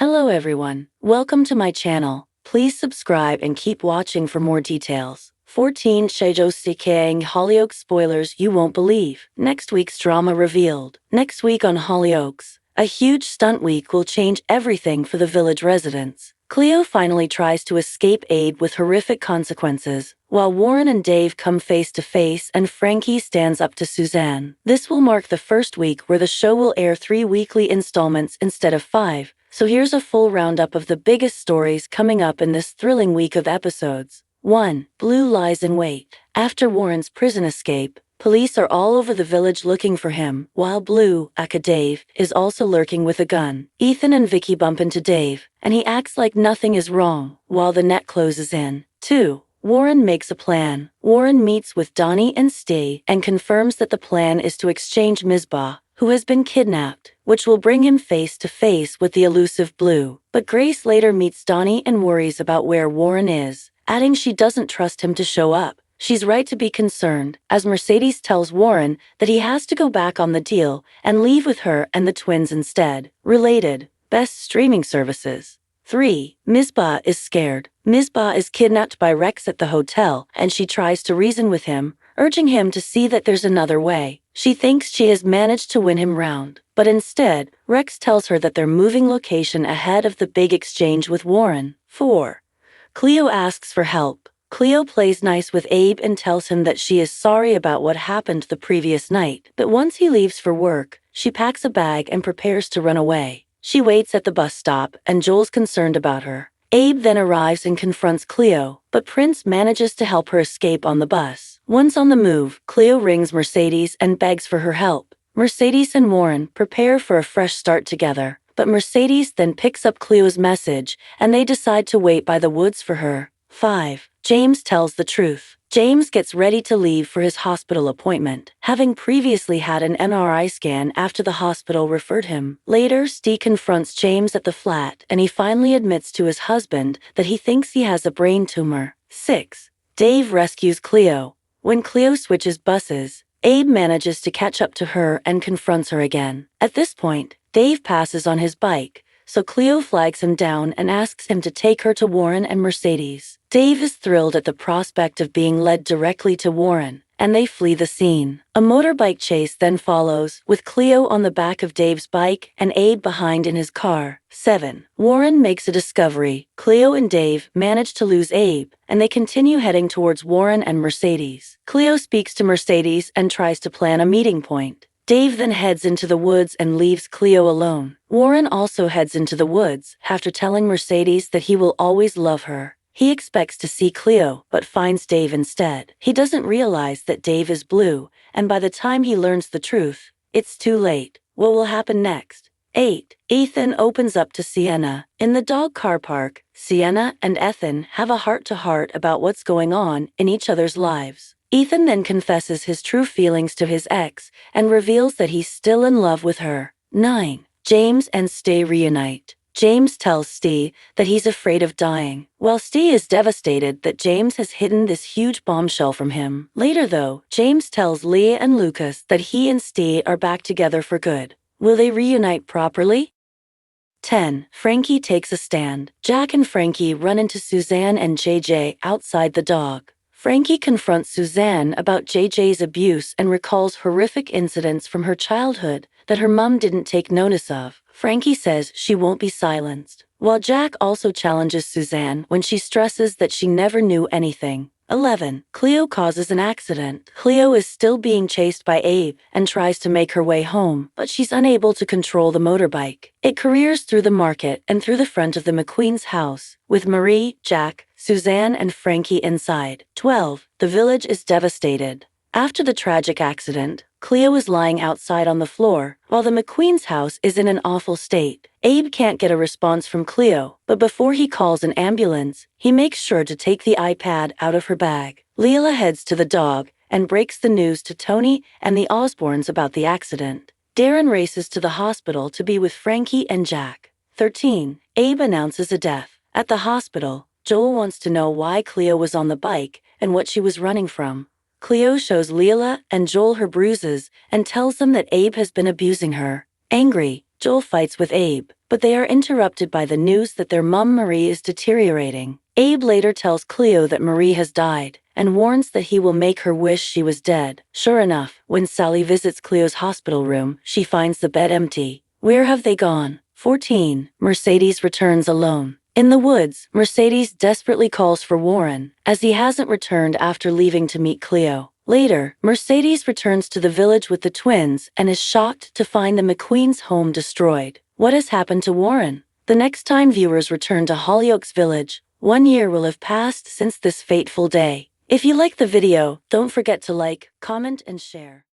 Hello everyone, welcome to my channel. Please subscribe and keep watching for more details. 14 Shoujo Seikang Hollyoaks spoilers you won't believe. Next week's drama revealed. Next week on Hollyoaks, a huge stunt week will change everything for the village residents. Cleo finally tries to escape Abe with horrific consequences, while Warren and Dave come face to face and Frankie stands up to Suzanne. This will mark the first week where the show will air 3 weekly installments instead of 5. So here's a full roundup of the biggest stories coming up in this thrilling week of episodes. 1. Blue lies in wait. After Warren's prison escape, police are all over the village looking for him, while Blue, aka Dave, is also lurking with a gun. Ethan and Vicky bump into Dave, and he acts like nothing is wrong, while the net closes in. 2. Warren makes a plan. Warren meets with Donnie and Stee and confirms that the plan is to exchange Mizpah, who has been kidnapped, which will bring him face to face with the elusive Blue. But Grace later meets Donnie and worries about where Warren is, adding she doesn't trust him to show up. She's right to be concerned, as Mercedes tells Warren that he has to go back on the deal and leave with her and the twins instead. Related, best streaming services. 3. Mizpah is scared. Mizpah is kidnapped by Rex at the hotel, and she tries to reason with him, urging him to see that there's another way. She thinks she has managed to win him round, but instead, Rex tells her that they're moving location ahead of the big exchange with Warren. 4. Cleo asks for help. Cleo plays nice with Abe and tells him that she is sorry about what happened the previous night, but once he leaves for work, she packs a bag and prepares to run away. She waits at the bus stop, and Joel's concerned about her. Abe then arrives and confronts Cleo, but Prince manages to help her escape on the bus. Once on the move, Cleo rings Mercedes and begs for her help. Mercedes and Warren prepare for a fresh start together, but Mercedes then picks up Cleo's message, and they decide to wait by the woods for her. 5. James tells the truth. James gets ready to leave for his hospital appointment, having previously had an MRI scan after the hospital referred him. Later, Steve confronts James at the flat, and he finally admits to his husband that he thinks he has a brain tumor. 6. Dave rescues Cleo. When Cleo switches buses, Abe manages to catch up to her and confronts her again. At this point, Dave passes on his bike, so Cleo flags him down and asks him to take her to Warren and Mercedes. Dave is thrilled at the prospect of being led directly to Warren, and they flee the scene. A motorbike chase then follows, with Cleo on the back of Dave's bike and Abe behind in his car. 7. Warren makes a discovery. Cleo and Dave manage to lose Abe, and they continue heading towards Warren and Mercedes. Cleo speaks to Mercedes and tries to plan a meeting point. Dave then heads into the woods and leaves Cleo alone. Warren also heads into the woods, after telling Mercedes that he will always love her. He expects to see Cleo, but finds Dave instead. He doesn't realize that Dave is Blue, and by the time he learns the truth, it's too late. What will happen next? 8. Ethan opens up to Sienna. In the dog car park, Sienna and Ethan have a heart-to-heart about what's going on in each other's lives. Ethan then confesses his true feelings to his ex and reveals that he's still in love with her. 9. James and Steve reunite. James tells Steve that he's afraid of dying, while Steve is devastated that James has hidden this huge bombshell from him. Later though, James tells Leah and Lucas that he and Steve are back together for good. Will they reunite properly? 10. Frankie takes a stand. Jack and Frankie run into Suzanne and JJ outside the dog. Frankie confronts Suzanne about JJ's abuse and recalls horrific incidents from her childhood that her mom didn't take notice of. Frankie says she won't be silenced, while Jack also challenges Suzanne when she stresses that she never knew anything. 11. Cleo causes an accident. Cleo is still being chased by Abe and tries to make her way home, but she's unable to control the motorbike. It careers through the market and through the front of the McQueen's house, with Marie, Jack, Suzanne, and Frankie inside. 12. The village is devastated. After the tragic accident, Cleo is lying outside on the floor, while the McQueen's house is in an awful state. Abe can't get a response from Cleo, but before he calls an ambulance, he makes sure to take the iPad out of her bag. Leela heads to the dog and breaks the news to Tony and the Osborns about the accident. Darren races to the hospital to be with Frankie and Jack. 13. Abe announces a death. At the hospital, Joel wants to know why Cleo was on the bike and what she was running from. Cleo shows Leela and Joel her bruises and tells them that Abe has been abusing her. Angry, Joel fights with Abe, but they are interrupted by the news that their mum Marie is deteriorating. Abe later tells Cleo that Marie has died, and warns that he will make her wish she was dead. Sure enough, when Sally visits Cleo's hospital room, she finds the bed empty. Where have they gone? 14. Mercedes returns alone. In the woods, Mercedes desperately calls for Warren, as he hasn't returned after leaving to meet Cleo. Later, Mercedes returns to the village with the twins and is shocked to find the McQueen's home destroyed. What has happened to Warren? The next time viewers return to Hollyoaks Village, 1 year will have passed since this fateful day. If you like the video, don't forget to like, comment, and share.